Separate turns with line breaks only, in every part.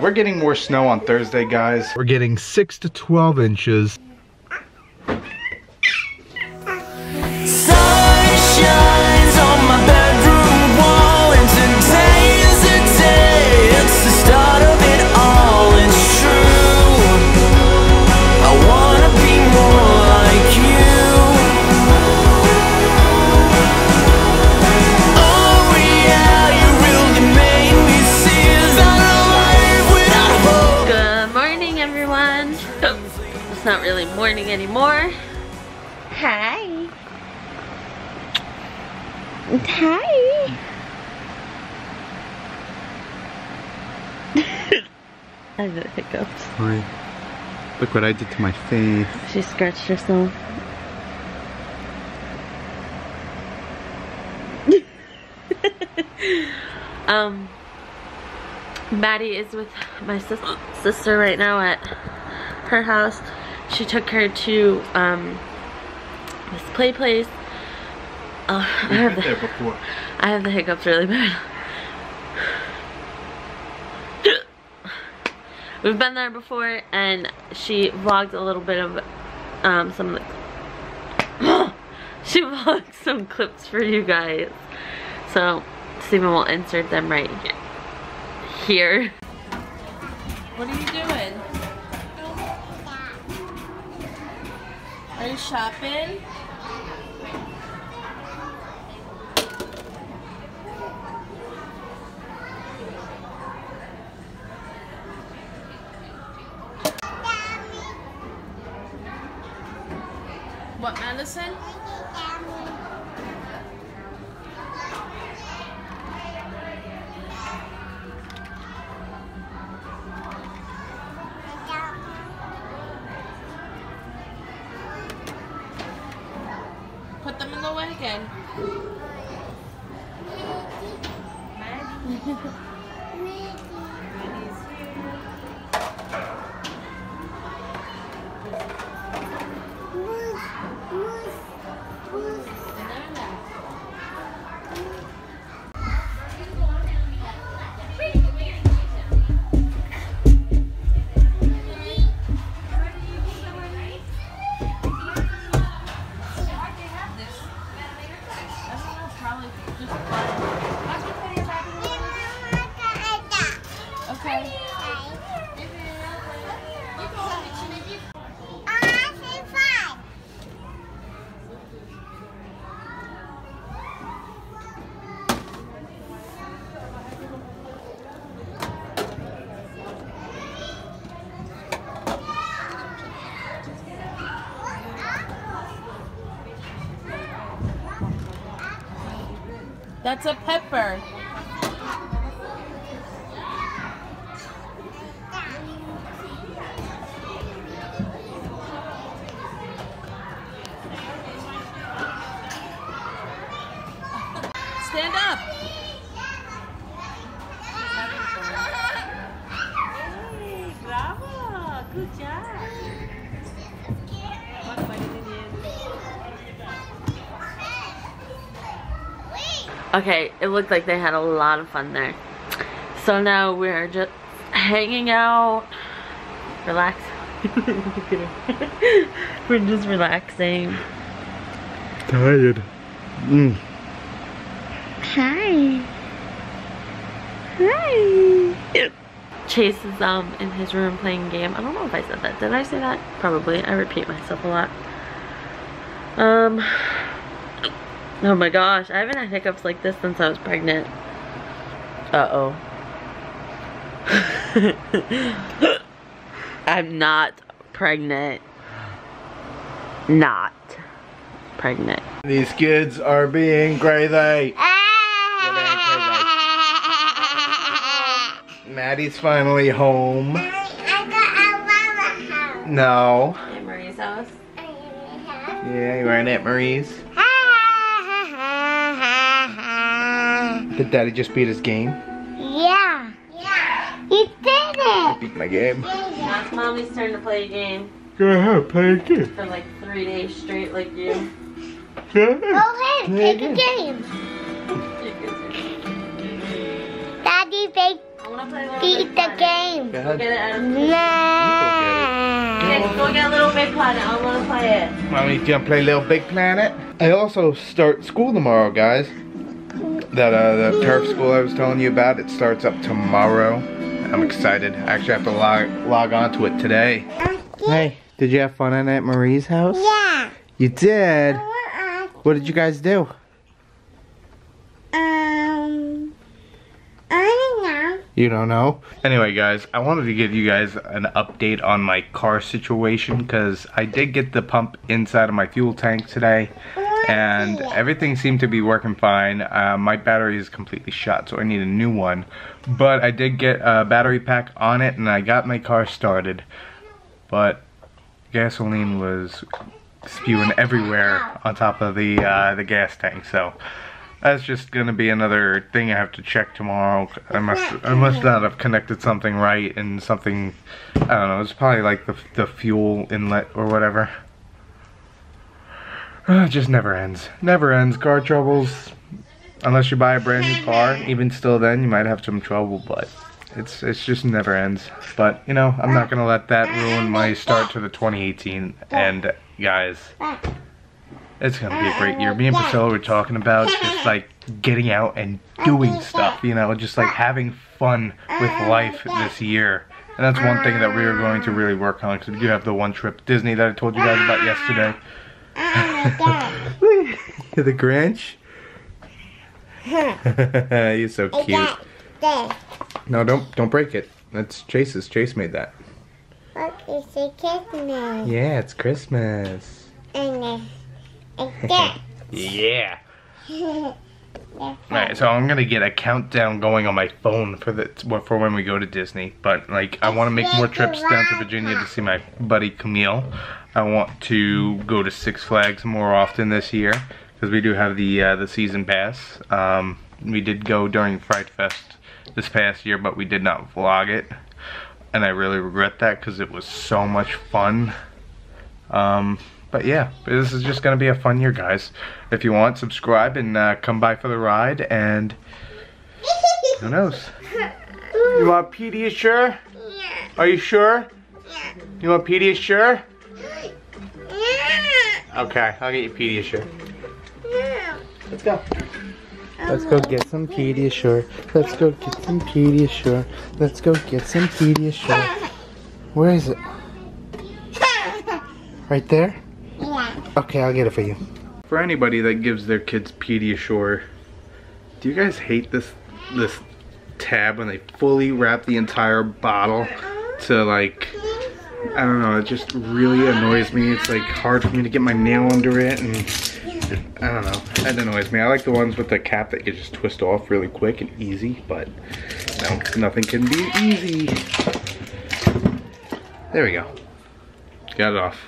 We're getting more snow on Thursday, guys. We're getting 6 to 12 inches.
Sun shines on my bedroom wall, and today's the day. It's the start of it all. It's true. I wanna be more like you. Oh yeah, you really made me see that life without hope.
Good morning, everyone. It's not really morning anymore. Hi. Hi. I have the hiccups.
Hi. Look what I did to my face.
She scratched herself. Maddie is with my sister right now at her house. She took her to this play place. I have the hiccups really bad. We've been there before, and she vlogged a little bit of some of the she vlogged some clips for you guys. So Steven will insert them right here. What are you doing? Are you shopping? What medicine? Put them in the wagon. That's a pepper. Stand up. Hey, bravo. Good job. Okay, it looked like they had a lot of fun there. So now we're just hanging out, relax. We're just relaxing.
Tired.
Hi. Hi. Chase is in his room playing a game. I don't know if I said that. Did I say that? Probably. I repeat myself a lot. Oh my gosh, I haven't had hiccups like this since I was pregnant. Uh-oh. I'm not pregnant. Not pregnant.
These kids are being crazy. Maddie's finally home. No.
At Marie's house?
Yeah, you weren't at Marie's? Did Daddy just beat his game?
Yeah. He did it.
I beat my game.
Now it's Mommy's turn to play a game.
Go ahead, play a game.
For like 3 days straight like you.
Go ahead.
Go ahead, pick a game. Daddy, pick.
I wanna play Little
Eat
Big
the
Planet?
game.
Go
Go
ahead.
get it, Adam.
Nah.
Okay, go get Little Big Planet. I wanna play it.
Mommy's gonna play Little Big Planet. I also start school tomorrow, guys. That the turf school I was telling you about, it starts up tomorrow. I'm excited. I actually have to log on to it today. Hey, did you have fun at Aunt Marie's house?
Yeah.
You did? What did you guys do?
I don't know.
You don't know? Anyway, guys, I wanted to give you guys an update on my car situation because I did get the pump inside of my fuel tank today and everything seemed to be working fine. My battery is completely shot, so I need a new one. But I did get a battery pack on it and I got my car started. But gasoline was spewing everywhere on top of the gas tank, so that's just gonna be another thing I have to check tomorrow. I must not have connected something right and something, I don't know, it's probably like the fuel inlet or whatever. It just never ends. Never ends. Car troubles. Unless you buy a brand new car, even still then you might have some trouble, but it's just never ends. But you know, I'm not gonna let that ruin my start to the 2018. And guys, it's gonna be a great year. Me and Priscilla were talking about just like getting out and doing stuff, you know, just like having fun with life this year. And that's one thing that we are going to really work on, because we do have the one trip to Disney that I told you guys about yesterday. The Grinch? You're so cute. No, don't break it. That's Chase's. Chase made that.
Look, it's a Christmas.
Yeah, it's Christmas.
And that.
Yeah. Alright, so I'm gonna get a countdown going on my phone for when we go to Disney. But like, I want to make more trips down to Virginia to see my buddy Camille. I want to go to Six Flags more often this year because we do have the season pass. We did go during Fright Fest this past year, but we did not vlog it, and I really regret that because it was so much fun. But yeah, this is just gonna be a fun year, guys. If you want, subscribe and come by for the ride, and who knows? You want Pediasure?
Yeah.
Are you sure?
Yeah.
You want Pediasure?
Yeah.
Okay, I'll get you Pediasure.
Yeah.
Let's go. Let's go get some Pediasure. Let's go get some Pediasure. Let's go get some Pediasure. Where is it? Right there?
Yeah.
Okay, I'll get it for you. For anybody that gives their kids Pediasure, do you guys hate this tab when they fully wrap the entire bottle to, like, I don't know, it just really annoys me. It's like hard for me to get my nail under it, and I don't know, that annoys me. I like the ones with the cap that you just twist off really quick and easy, but no, nothing can be easy. There we go. Got it off.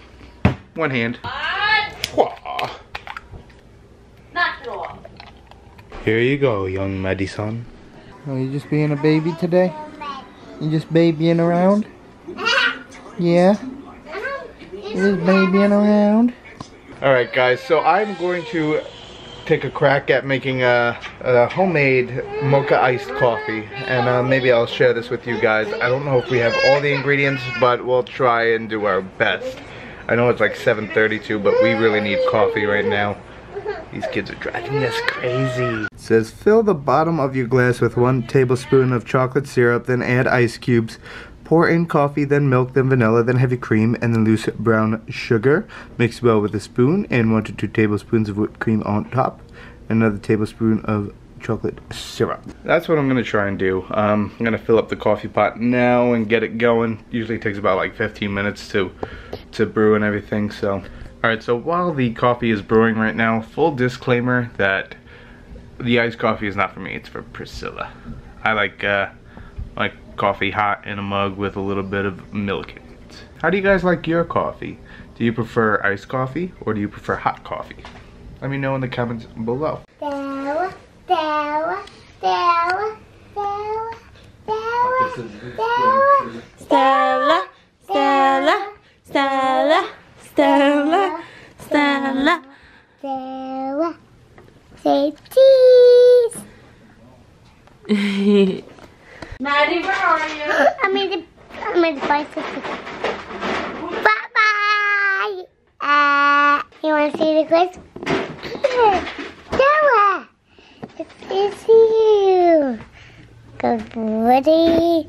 One hand. Wah.
Knock it off.
Here you go, young Madison. Oh, you just being a baby today? You just babying around? Yeah? You just babying around? Alright guys, so I'm going to take a crack at making a homemade mocha iced coffee, and maybe I'll share this with you guys. I don't know if we have all the ingredients, but we'll try and do our best. I know it's like 7:32, but we really need coffee right now. These kids are driving us crazy. It says, fill the bottom of your glass with 1 tablespoon of chocolate syrup, then add ice cubes. Pour in coffee, then milk, then vanilla, then heavy cream, and then loose brown sugar. Mix well with a spoon, and 1 to 2 tablespoons of whipped cream on top. Another tablespoon of chocolate syrup. That's what I'm gonna try and do. I'm gonna fill up the coffee pot now and get it going. Usually takes about like 15 minutes to brew and everything, so. Alright, so while the coffee is brewing right now, full disclaimer that the iced coffee is not for me, it's for Priscilla. I like coffee hot in a mug with a little bit of milk in it. How do you guys like your coffee? Do you prefer iced coffee or do you prefer hot coffee? Let me know in the comments below.
Stella, Stella, Stella, Stella, Stella,
Stella, Stella, Stella, Stella, Stella.
Stella. Say cheese.
Maddie,
made the bicycle. Bye-bye. You want to see the quiz? Here. Noah. It's you. Good buddy.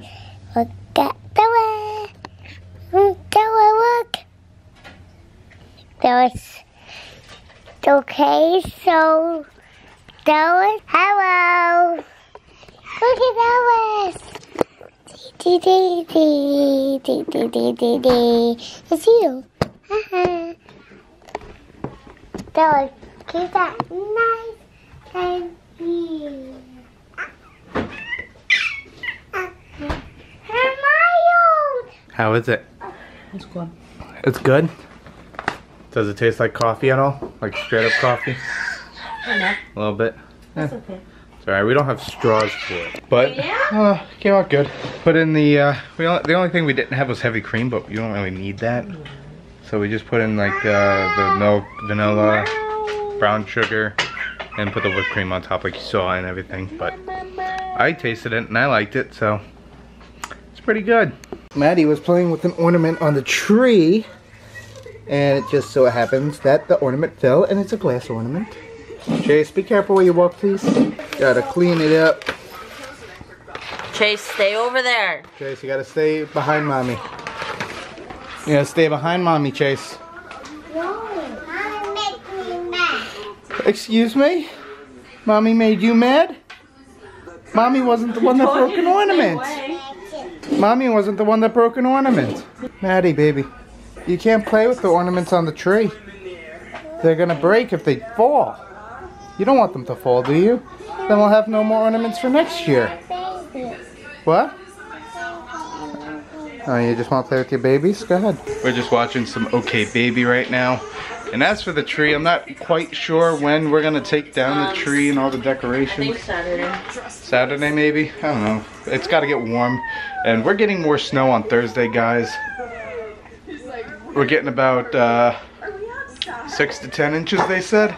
Look at Noah. Noah, look. That was okay, so Noah, hello. Look at Noah. It's you. Noah, keep that nice and here. Hermione.
How is it?
It's good.
It's good? Does it taste like coffee at all? Like straight up coffee?
A
little bit?
That's okay.
It's alright, we don't have straws for it. But, came out good. Put in the, the only thing we didn't have was heavy cream, but you don't really need that. So we just put in like the milk, vanilla, brown sugar, and put the whipped cream on top like you saw and everything. But I tasted it and I liked it, so it's pretty good. Maddie was playing with an ornament on the tree, and it just so happens that the ornament fell, and it's a glass ornament. Chase, be careful where you walk, please. Gotta clean it up.
Chase, stay over there.
Chase, you gotta stay behind mommy. You gotta stay behind mommy, Chase.
No, Mommy made me mad.
Excuse me? Mommy made you mad? Mommy wasn't the one that broke an ornament. Mommy wasn't the one that broke an ornament. Maddie, baby, you can't play with the ornaments on the tree. They're gonna break if they fall. You don't want them to fall, do you? Then we'll have no more ornaments for next year. What? Oh, you just want to play with your babies? Go ahead. We're just watching some OK Baby right now. And as for the tree, I'm not quite sure when we're gonna take down the tree and all the decorations.
I think Saturday.
Saturday maybe? I don't know. It's gotta get warm. And we're getting more snow on Thursday, guys. We're getting about 6 to 10 inches, they said.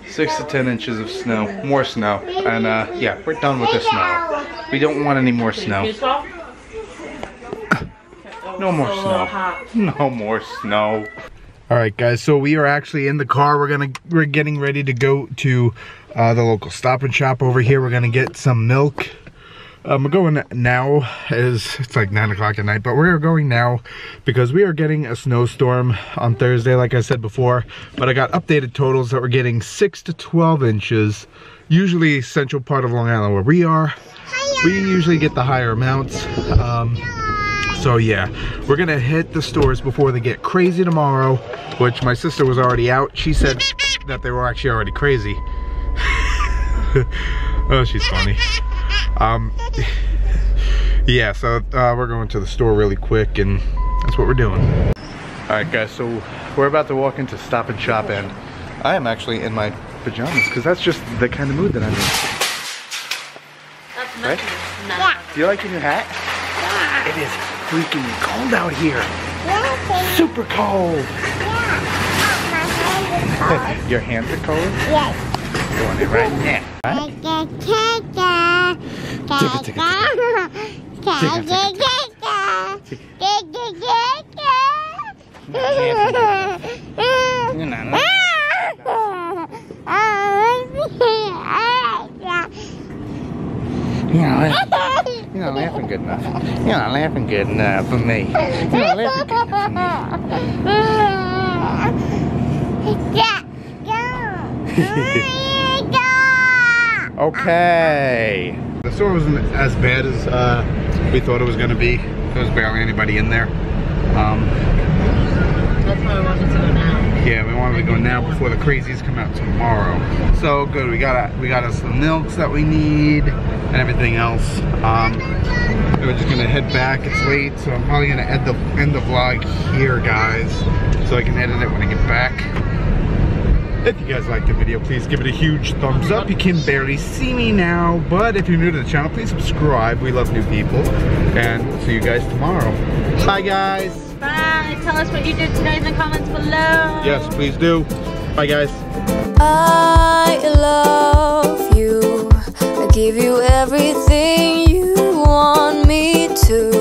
6 to 10 inches of snow. More snow. And yeah, we're done with the snow. We don't want any more snow. No more snow. No more snow. Alright guys, so we are actually in the car. We're getting ready to go to the local Stop and Shop over here. We're gonna get some milk. We're going now. It's like 9 o'clock at night, but we're going now because we are getting a snowstorm on Thursday, like I said before. But I got updated totals that we're getting 6 to 12 inches. Usually central part of Long Island where we are. We usually get the higher amounts. So yeah, we're gonna hit the stores before they get crazy tomorrow, which my sister was already out. She said that they were actually already crazy. Oh, she's funny. Yeah, so we're going to the store really quick, and that's what we're doing. Alright guys, so we're about to walk into Stop and Shop, and I am actually in my pajamas, because that's just the kind of mood that I'm in.
That's
right?
Yeah.
Do you like your new hat? Yeah. It is freaking cold out here. Super cold.
Yeah.
Your hands are cold?
Yes.
You want it right now. Right? You're not laughing good enough. You're not laughing good enough for me. You're not laughing good enough for me. Okay. The store wasn't as bad as we thought it was going to be. There was barely anybody in there.
That's why we wanted to go now.
Yeah, we wanted to go now before the crazies come out tomorrow. So good. We got us the milks that we need and everything else. We're just gonna head back. It's late, so I'm probably gonna end the vlog here, guys, so I can edit it when I get back. If you guys liked the video, please give it a huge thumbs up. You can barely see me now, but if you're new to the channel, please subscribe. We love new people, and we'll see you guys tomorrow. Bye, guys.
Bye. Tell us what you did today in the comments below.
Yes, please do. Bye, guys.
I love you. I give you everything you want me to.